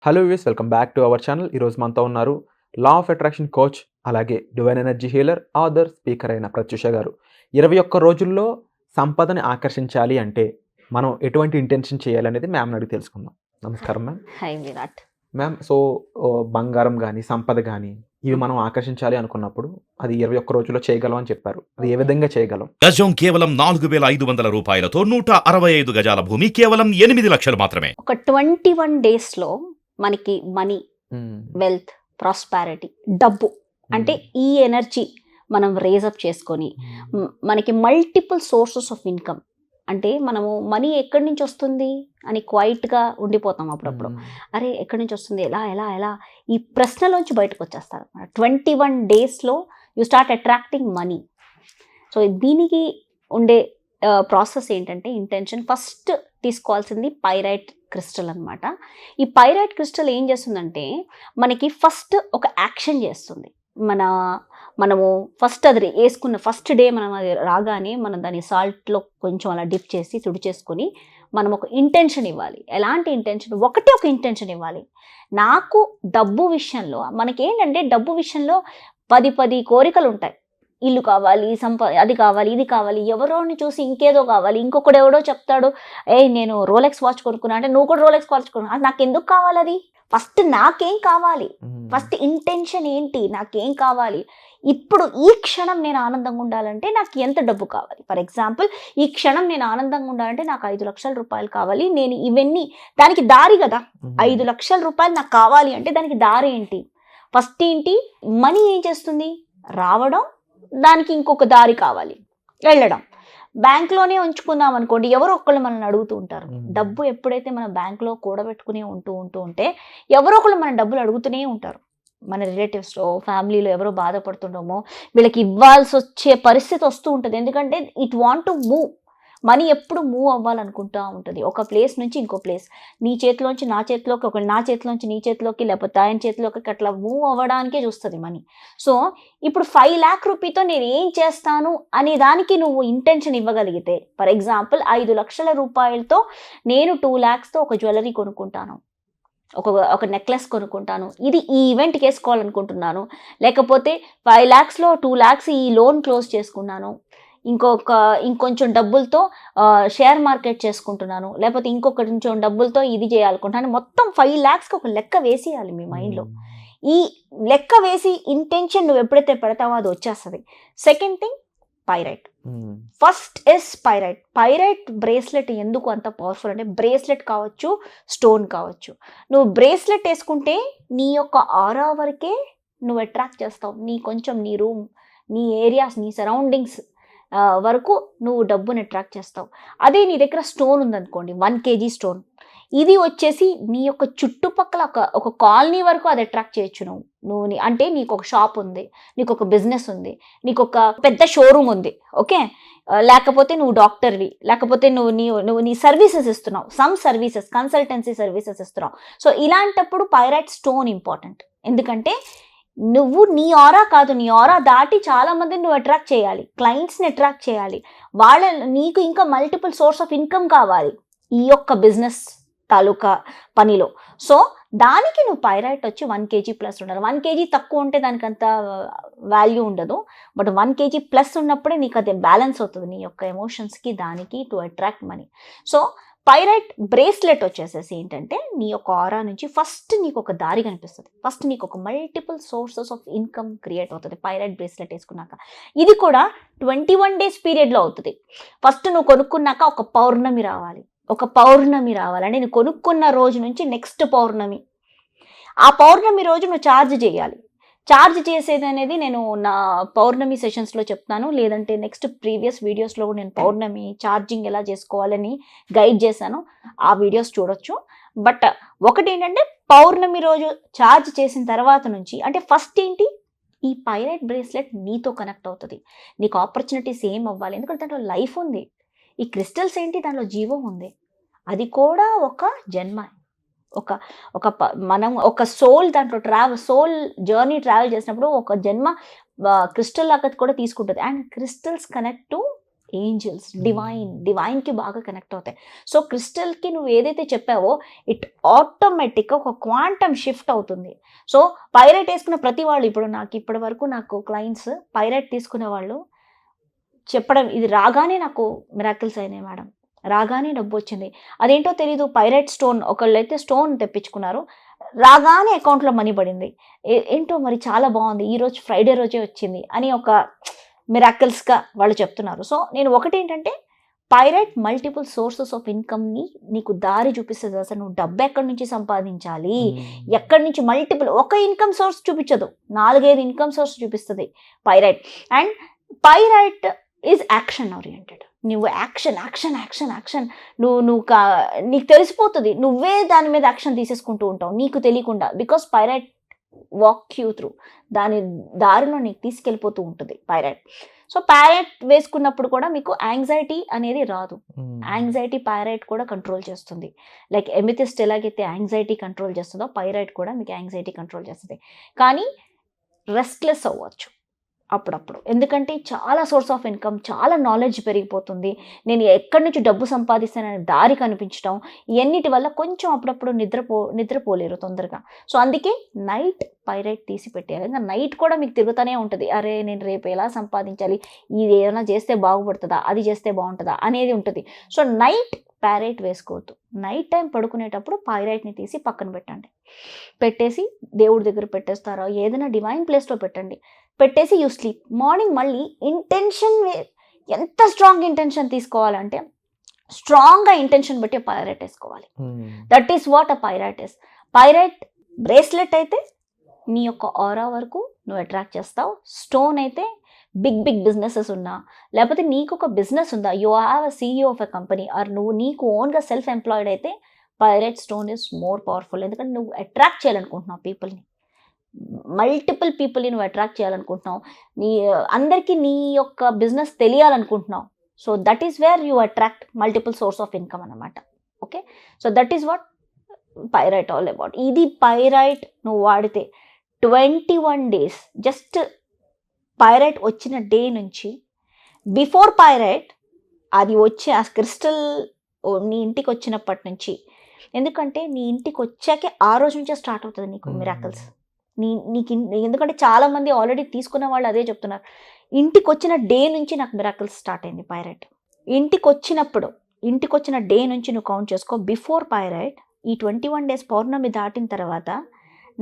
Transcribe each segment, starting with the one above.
Hello views, welcome back to our channel. ఈరోజు మనతో ఉన్నారు లా ఆఫ్ అట్రాక్షన్ కోచ్, అలాగే divine energy healer, author, speaker అయిన ప్రత్యూష గారు. 21 రోజుల్లో సంపదని ఆకర్షించాలి అంటే మనం ఎటువంటి ఇంటెన్షన్ చేయాలనేది మ్యామ్ని అడిగి తెలుసుకుందాం. నమస్కారం ma'am. High Virat. Ma'am, so బంగారం కానీ సంపద కానీ ఇవి మనం ఆకర్షించాలి అనుకున్నప్పుడు అది 21 రోజుల్లో చేయగలం అని చెప్పారు. అది ఏ విధంగా చేయగలం? గజం కేవలం 4,500 రూపాయలతో 165 గజాల భూమి కేవలం 8 లక్షలు మాత్రమే. ఒక 21 days లో మనకి మనీ, వెల్త్, ప్రాస్పారిటీ, డబ్బు అంటే ఈ ఎనర్జీ మనం రేజప్ చేసుకొని మనకి మల్టిపుల్ సోర్సెస్ ఆఫ్ ఇన్కమ్, అంటే మనము మనీ ఎక్కడి నుంచి వస్తుంది అని క్వైట్గా ఉండిపోతాం అప్పుడప్పుడు. అరే ఎక్కడి నుంచి వస్తుంది, ఎలా ఎలా ఎలా ఈ ప్రశ్నలోంచి బయటకు వచ్చేస్తారు. 21 daysలో you start attracting money. So దీనికి ఉండే ప్రాసెస్ ఏంటంటే ఇంటెన్షన్. ఫస్ట్ తీసుకోవాల్సింది పైరైట్ క్రిస్టల్ అనమాట. ఈ పైరైట్ క్రిస్టల్ ఏం చేస్తుందంటే మనకి ఫస్ట్ ఒక యాక్షన్ చేస్తుంది. మనము ఫస్ట్ అది వేసుకున్న ఫస్ట్ డే మనం అది రాగానే మనం దాన్ని సాల్ట్లో కొంచెం అలా డిప్ చేసి తుడిచేసుకొని మనం ఒక ఇంటెన్షన్ ఇవ్వాలి. ఎలాంటి ఇంటెన్షన్? ఒక ఇంటెన్షన్ ఇవ్వాలి. నాకు డబ్బు విషయంలో మనకేంటంటే డబ్బు విషయంలో 10 కోరికలు ఉంటాయి. ఇల్లు కావాలి, అది కావాలి, ఇది కావాలి, ఎవరోని చూసి ఇంకేదో కావాలి, ఇంకొకడు ఎవడో చెప్తాడు నేను రోలెక్స్ వాచ్ కొనుక్కున్నా అంటే నువ్వు కూడా రోలెక్స్ వాచ్ కొనుక్కున్నా. అది నాకు ఎందుకు కావాలి? అది ఫస్ట్ నాకేం కావాలి? ఫస్ట్ ఇంటెన్షన్ ఏంటి? నాకేం కావాలి? ఇప్పుడు ఈ క్షణం నేను ఆనందంగా ఉండాలంటే నాకు ఎంత డబ్బు కావాలి? ఫర్ ఎగ్జాంపుల్, ఈ క్షణం నేను ఆనందంగా ఉండాలంటే నాకు 5 లక్షల రూపాయలు కావాలి. నేను ఇవన్నీ దానికి దారి కదా. 5 లక్షల రూపాయలు నాకు కావాలి అంటే దానికి దారి ఏంటి? ఫస్ట్ ఏంటి? మనీ ఏం చేస్తుంది? రావడం. దానికి ఇంకొక దారి కావాలి, వెళ్ళడం. బ్యాంక్లోనే ఉంచుకుందాం అనుకోండి, ఎవరో ఒకళ్ళు మనల్ని అడుగుతూ ఉంటారు. డబ్బు ఎప్పుడైతే మన బ్యాంక్లో కూడబెట్టుకుని ఉంటే ఎవరో ఒకళ్ళు మన డబ్బులు అడుగుతూనే ఉంటారు. మన రిలేటివ్స్లో, ఫ్యామిలీలో ఎవరో బాధపడుతుండమో వీళ్ళకి ఇవ్వాల్సి వచ్చే పరిస్థితి వస్తూ ఉంటుంది. ఎందుకంటే it want to move. Money ఎప్పుడు మూవ్ అవ్వాలనుకుంటూ ఉంటుంది, ఒక ప్లేస్ నుంచి ఇంకో ప్లేస్. నీ చేతిలోంచి నా చేతిలోకి, ఒక నా చేతిలోంచి నీ చేతిలోకి, లేకపోతే ఆయన చేతిలోకి, అట్లా మూవ్ అవ్వడానికే చూస్తుంది మనీ. సో ఇప్పుడు 5 lakh రూపీతో నేను ఏం చేస్తాను అనే దానికి నువ్వు ఇంటెన్షన్ ఇవ్వగలిగితే, ఫర్ ఎగ్జాంపుల్ 5 లక్షల రూపాయలతో నేను 2 lakhsతో ఒక జ్యువెలరీ కొనుక్కుంటాను, ఒక నెక్లెస్ కొనుక్కుంటాను, ఇది ఈ ఈవెంట్కి వేసుకోవాలనుకుంటున్నాను, లేకపోతే 5 lakhsలో 2 lakhs ఈ లోన్ క్లోజ్ చేసుకున్నాను, ఇంకొంచెం డబ్బులతో షేర్ మార్కెట్ చేసుకుంటున్నాను, లేకపోతే కొంచెం డబ్బులతో ఇది చేయాలనుకుంటున్నాను. మొత్తం 5 lakhsకి ఒక లెక్క వేసేయాలి మీ మైండ్లో. ఈ లెక్క వేసి ఇంటెన్షన్ నువ్వు ఎప్పుడైతే పెడతావో అది వచ్చేస్తుంది. Second thing, pyrite. First is pyrite. Pyrite bracelet ఎందుకు అంత పవర్ఫుల్ అంటే, బ్రేస్లెట్ కావచ్చు, స్టోన్ కావచ్చు. నువ్వు బ్రేస్లెట్ వేసుకుంటే నీ యొక్క ఆరా వరకే నువ్వు అట్రాక్ట్ చేస్తావు. నీ రూమ్, నీ ఏరియాస్, నీ సరౌండింగ్స్ వరకు నువ్వు డబ్బుని అట్రాక్ట్ చేస్తావు. అదే నీ దగ్గర స్టోన్ ఉందనుకోండి, 1 kg స్టోన్, ఇది వచ్చేసి నీ యొక్క చుట్టుపక్కల ఒక కాలనీ వరకు అది అట్రాక్ట్ చేయొచ్చు. నువ్వు అంటే నీకు ఒక షాప్ ఉంది, నీకు ఒక బిజినెస్ ఉంది, నీకు ఒక పెద్ద షోరూమ్ ఉంది, ఓకే, లేకపోతే నువ్వు డాక్టర్వి, లేకపోతే నువ్వు నీ సర్వీసెస్ ఇస్తున్నావు, సమ్ సర్వీసెస్, కన్సల్టెన్సీ సర్వీసెస్ ఇస్తున్నావు. సో ఇలాంటప్పుడు పైరైట్ స్టోన్ ఇంపార్టెంట్. ఎందుకంటే నువ్వు నీ ఆరా కాదు, నీ ఆరా దాటి చాలా మందిని నువ్వు అట్రాక్ట్ చేయాలి, క్లయింట్స్ని అట్రాక్ట్ చేయాలి. నీకు ఇంకా మల్టిపుల్ సోర్స్ ఆఫ్ ఇన్కమ్ కావాలి ఈ యొక్క బిజినెస్ తాలూకా పనిలో. సో దానికి నువ్వు పైరైట్ వచ్చి 1 kg ప్లస్ ఉండాలి. 1 kg తక్కువ ఉంటే దానికి అంత వాల్యూ ఉండదు, బట్ 1 kg ప్లస్ ఉన్నప్పుడే నీకు అది బ్యాలెన్స్ అవుతుంది నీ యొక్క ఎమోషన్స్కి, దానికి, to attract money. So pyrite bracelet వచ్చేసేసి ఏంటంటే నీ యొక్క ఆరా నుంచి ఫస్ట్ నీకు ఒక దారి కనిపిస్తుంది, ఫస్ట్ నీకు ఒక multiple sources of income create అవుతుంది పైరైట్ బ్రేస్లెట్ వేసుకున్నాక. ఇది కూడా 21 days పీరియడ్లో అవుతుంది. ఫస్ట్ నువ్వు కొనుక్కున్నాక ఒక పౌర్ణమి రావాలి అంటే నేను కొనుక్కున్న రోజు నుంచి నెక్స్ట్ పౌర్ణమి, ఆ పౌర్ణమి రోజు నువ్వు ఛార్జ్ చేయాలి. ఛార్జ్ చేసేది అనేది నేను నా పౌర్ణమి సెషన్స్లో చెప్తాను, లేదంటే నెక్స్ట్ ప్రీవియస్ వీడియోస్లో నేను పౌర్ణమి ఛార్జింగ్ ఎలా చేసుకోవాలని గైడ్ చేశాను, ఆ వీడియోస్ చూడొచ్చు. బట్ ఒకటి ఏంటంటే పౌర్ణమి రోజు ఛార్జ్ చేసిన తర్వాత నుంచి, అంటే ఫస్ట్ ఏంటి, ఈ పైరైట్ బ్రేస్లెట్ నీతో కనెక్ట్ అవుతుంది. నీకు ఆపర్చునిటీస్ ఏం అవ్వాలి, ఎందుకంటే దాంట్లో లైఫ్ ఉంది. ఈ క్రిస్టల్స్ ఏంటి, దాంట్లో జీవం ఉంది. అది కూడా ఒక జన్మ, మనం ఒక సోల్ దాంట్లో సోల్ జర్నీ ట్రావెల్ చేసినప్పుడు ఒక జన్మ క్రిస్టల్ లాగా కూడా తీసుకుంటుంది. And crystals connect to angels, డివైన్కి బాగా కనెక్ట్ అవుతాయి. సో క్రిస్టల్కి నువ్వు ఏదైతే చెప్పావో ఇట్ ఆటోమేటిక్గా ఒక క్వాంటమ్ షిఫ్ట్ అవుతుంది. సో పైరైట్ వేసుకున్న ప్రతి వాళ్ళు, ఇప్పుడు ఇప్పటి వరకు నాకు క్లయింట్స్ పైరైట్ తీసుకునే వాళ్ళు చెప్పడం, ఇది రాగానే నాకు మిరాకిల్స్ అయినాయి మేడం, రాగానే డబ్బు వచ్చింది. అదేంటో తెలీదు, పైరైట్ స్టోన్, ఒకళ్ళు అయితే స్టోన్ తెప్పించుకున్నారు, రాగానే అకౌంట్లో మనీ పడింది. ఏంటో మరి చాలా బాగుంది, ఈరోజు ఫ్రైడే రోజే వచ్చింది అని ఒక మిరాకిల్స్గా వాళ్ళు చెప్తున్నారు. సో నేను ఒకటి ఏంటంటే, పైరైట్ మల్టిపుల్ సోర్సెస్ ఆఫ్ ఇన్కమ్ని నీకు దారి చూపిస్తుంది. అసలు నువ్వు డబ్బు ఎక్కడి నుంచి సంపాదించాలి, ఎక్కడి నుంచి మల్టిపుల్, ఒక ఇన్కమ్ సోర్స్ చూపించదు, 4-5 ఇన్కమ్ సోర్స్ చూపిస్తుంది pyrite. And pyrite is action oriented. నువ్వు యాక్షన్ నువ్వు నీకు తెలిసిపోతుంది, నువ్వే దాని మీద యాక్షన్ తీసేసుకుంటూ ఉంటావు నీకు తెలియకుండా. Because pyrite walk you through, దాని దారిలో నీకు తీసుకెళ్ళిపోతూ ఉంటుంది పైరైట్. సో పైరైట్ వేసుకున్నప్పుడు కూడా మీకు యాంగ్జైటీ అనేది రాదు. యాంగ్జైటీ పైరైట్ కూడా కంట్రోల్ చేస్తుంది. లైక్ ఎమిథిస్ట్ ఎలాగైతే యాంగ్జైటీ కంట్రోల్ చేస్తుందో, పైరైట్ కూడా మీకు యాంగ్జైటీ కంట్రోల్ చేస్తుంది. కానీ రెస్ట్లెస్ అవ్వచ్చు అప్పుడప్పుడు, ఎందుకంటే చాలా సోర్స్ ఆఫ్ ఇన్కమ్, చాలా నాలెడ్జ్ పెరిగిపోతుంది, నేను ఎక్కడి నుంచి డబ్బు సంపాదిస్తాననే దారి కనిపించడం, ఇవన్నిటి వల్ల కొంచెం అప్పుడప్పుడు నిద్రపోలేరు తొందరగా. సో అందుకే నైట్ పైరైట్ తీసి పెట్టేయాలి. ఇంకా నైట్ కూడా మీకు తిరుగుతూనే ఉంటుంది, అరే నేను రేపు ఎలా సంపాదించాలి, ఇది ఏమైనా చేస్తే బాగుపడుతుందా, అది చేస్తే బాగుంటుందా అనేది ఉంటుంది. సో నైట్ పైరైట్ వేసుకోవద్దు. నైట్ టైం పడుకునేటప్పుడు పైరైట్ని తీసి పక్కన పెట్టేసి దేవుడి దగ్గర పెట్టేస్తారో ఏదైనా డివైన్ ప్లేస్లో పెట్టేసి యూ స్లీప్. మార్నింగ్ మళ్ళీ ఇంటెన్షన్, ఎంత స్ట్రాంగ్ ఇంటెన్షన్ తీసుకోవాలంటే స్ట్రాంగ్గా ఇంటెన్షన్ బట్టి పైరైట్ వేసుకోవాలి. That is what a pyrite is. Pyrite bracelet అయితే నీ యొక్క ఆరా వరకు నువ్వు అట్రాక్ట్ చేస్తావు. స్టోన్ అయితే బిగ్ బిజినెసెస్ ఉన్నా, లేకపోతే నీకు ఒక బిజినెస్ ఉందా, you have a CEO of a company, or నువ్వు నీకు ఓన్గా సెల్ఫ్ ఎంప్లాయిడ్ అయితే pyrite stone is more powerful. ఎందుకంటే నువ్వు అట్రాక్ట్ చేయాలనుకుంటున్నావు పీపుల్ని, మల్టిపుల్ పీపుల్ని నువ్వు అట్రాక్ట్ చేయాలనుకుంటున్నావు, అందరికీ నీ యొక్క బిజినెస్ తెలియాలనుకుంటున్నావు. So that is where you attract multiple source of income అన్నమాట. Okay, so that is what pyrite all about. ఇది పైరైట్ నువ్వు వాడితే 21 days, జస్ట్ పైరైట్ వచ్చిన డే నుంచి, బిఫోర్ పైరైట్ అది వచ్చి ఆ క్రిస్టల్ నీ ఇంటికి వచ్చినప్పటి నుంచి, ఎందుకంటే నీ ఇంటికి వచ్చాకే ఆ రోజు నుంచే స్టార్ట్ అవుతుంది నీకు మిరాకిల్స్. నీకు ఎందుకంటే చాలామంది ఆల్రెడీ తీసుకున్న వాళ్ళు అదే చెప్తున్నారు, ఇంటికి వచ్చిన డే నుంచి నాకు మిరాకిల్స్ స్టార్ట్ అయింది పైరైట్. ఇంటికి వచ్చిన డే నుంచి నువ్వు కౌంట్ చేసుకో. బిఫోర్ పైరైట్ ఈ 21 days పౌర్ణమి దాటిన తర్వాత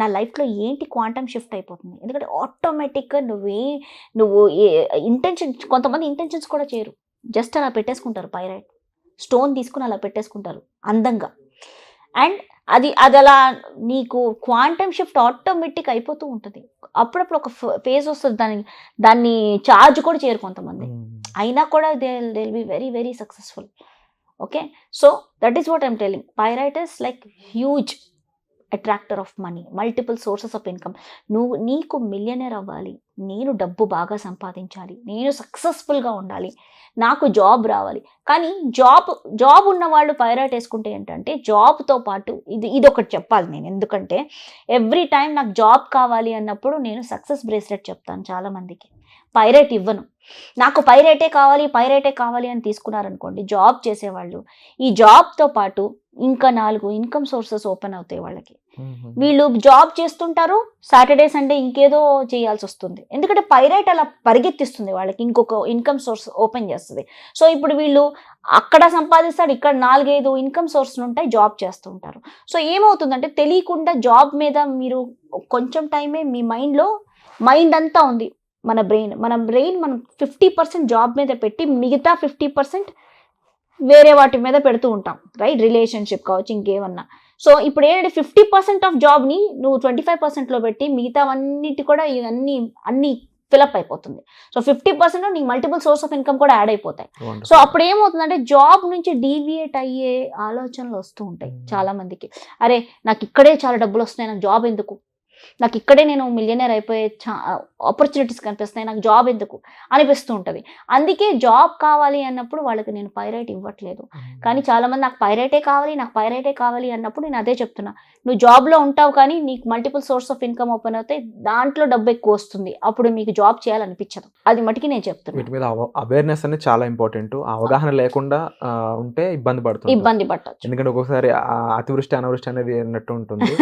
నా లైఫ్లో ఏంటి క్వాంటమ్ షిఫ్ట్ అయిపోతుంది. ఎందుకంటే ఆటోమేటిక్గా నువ్వు ఇంటెన్షన్, కొంతమంది ఇంటెన్షన్స్ కూడా చేయరు, జస్ట్ అలా పెట్టేసుకుంటారు పైరైట్ స్టోన్ తీసుకుని అలా పెట్టేసుకుంటారు అందంగా. అండ్ అది అలా నీకు క్వాంటమ్ షిఫ్ట్ ఆటోమేటిక్ అయిపోతూ ఉంటుంది. అప్పుడప్పుడు ఒక ఫేజ్ వస్తుంది, దాన్ని చార్జ్ కూడా చేయరు కొంతమంది, అయినా కూడా they will be very very successful. Okay, so that is what I'm telling. Pyrite is like huge attractor of money, multiple sources of income. నీకు మిలియనర్ అవ్వాలి, నేను డబ్బు బాగా సంపాదించాలి, నేను సక్సెస్ఫుల్గా ఉండాలి, నాకు జాబ్ రావాలి. కానీ జాబ్ ఉన్న వాళ్ళు పైరైట్ వేసుకుంటే ఏంటంటే, జాబ్తో పాటు ఇది ఒకటి చెప్పాలి నేను, ఎందుకంటే ఎవ్రీ టైం నాకు జాబ్ కావాలి అన్నప్పుడు నేను సక్సెస్ బ్రేస్లెట్ చెప్తాను చాలామందికి, పైరైట్ ఇవ్వను. నాకు పైరైటే కావాలి అని తీసుకున్నారనుకోండి జాబ్ చేసేవాళ్ళు, ఈ జాబ్తో పాటు ఇంకా 4 ఇన్కమ్ సోర్సెస్ ఓపెన్ అవుతాయి వాళ్ళకి. వీళ్ళు జాబ్ చేస్తుంటారు, సాటర్డే సండే ఇంకేదో చేయాల్సి వస్తుంది, ఎందుకంటే పైరైట్ అలా పరిగెత్తిస్తుంది వాళ్ళకి, ఇంకొక ఇన్కమ్ సోర్స్ ఓపెన్ చేస్తుంది. సో ఇప్పుడు వీళ్ళు అక్కడ సంపాదిస్తాడు, ఇక్కడ 4-5 ఇన్కమ్ సోర్స్లు ఉంటాయి, జాబ్ చేస్తూ ఉంటారు. సో ఏమవుతుందంటే తెలియకుండా జాబ్ మీద మీరు కొంచెం టైమే, మీ మైండ్ అంతా ఉంది, మన బ్రెయిన్ మనం 50% జాబ్ మీద పెట్టి మిగతా 50% వేరే వాటి మీద పెడుతూ ఉంటాం, రైట్? రిలేషన్షిప్ కావచ్చు, ఇంకేమన్నా. సో ఇప్పుడు ఏంటంటే 50% ఆఫ్ జాబ్ని నువ్వు 25%లో పెట్టి మిగతావన్నిటి కూడా అన్ని ఫిలప్ అయిపోతుంది. సో 50% నీకు మల్టిపుల్ సోర్స్ ఆఫ్ ఇన్కమ్ కూడా యాడ్ అయిపోతాయి. సో అప్పుడు ఏమవుతుందంటే జాబ్ నుంచి డీవియేట్ అయ్యే ఆలోచనలు వస్తూ ఉంటాయి చాలా మందికి. అరే నాకు ఇక్కడే చాలా డబ్బులు వస్తున్నాయి, నాకు జాబ్ ఎందుకు, నాకు ఇక్కడే నేను మిలియనర్ అయిపోయే ఆపర్చునిటీస్ కనిపిస్తున్నాయి, నాకు జాబ్ ఎందుకు అనిపిస్తూ ఉంటుంది. అందుకే జాబ్ కావాలి అన్నప్పుడు వాళ్ళకి నేను పైరేట్ ఇవ్వట్లేదు. కానీ చాలామంది నాకు పైరేటే కావాలి అన్నప్పుడు నేను అదే చెప్తున్నా, నువ్వు జాబ్లో ఉంటావు కానీ నీకు multiple source of income open అవుతాయి, దాంట్లో డబ్బు ఎక్కువ వస్తుంది, అప్పుడు మీకు జాబ్ చేయాలనిపించదు. అది మటుకి నేను చెప్తున్నా. వీటి మీద అవేర్నెస్ అనేది చాలా ఇంపార్టెంట్. అవగాహన లేకుండా ఉంటే ఇబ్బంది పడవచ్చు. ఎందుకంటే ఒక్కొక్కసారి అతివృష్టి అనావృష్టి అనేది అన్నట్టు ఉంటుంది.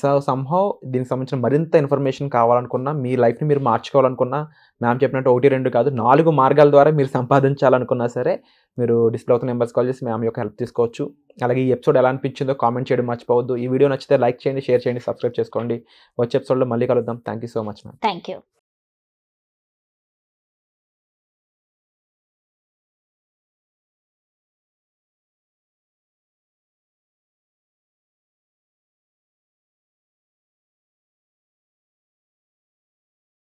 సో సంహౌ దీనికి సంబంధించిన మరింత ఇన్ఫర్మేషన్ కావాలనుకున్నా, మీ లైఫ్ని మీరు మార్చుకోవాలనుకున్నా, మ్యామ్ చెప్పినట్టు 1, 2 కాదు 4 మార్గాల ద్వారా మీరు సంపాదించాలనుకున్నా సరే మీరు డిస్ప్లే అవుతున్న నెంబర్స్ కాల్ చేసి మ్యామ్ యొక్క హెల్ప్ తీసుకోవచ్చు. అలాగే ఈ ఎపిసోడ్ ఎలా అనిపించిందో కామెంట్ చేయడం మర్చిపోవద్దు. ఈ వీడియో నచ్చితే లైక్ చేయండి, షేర్ చేయండి, సబ్స్క్రైబ్ చేసుకోండి. వచ్చే ఎపిసోడ్లో మళ్ళీ కలుద్దాం. Thank you so much ma'am. Thank you.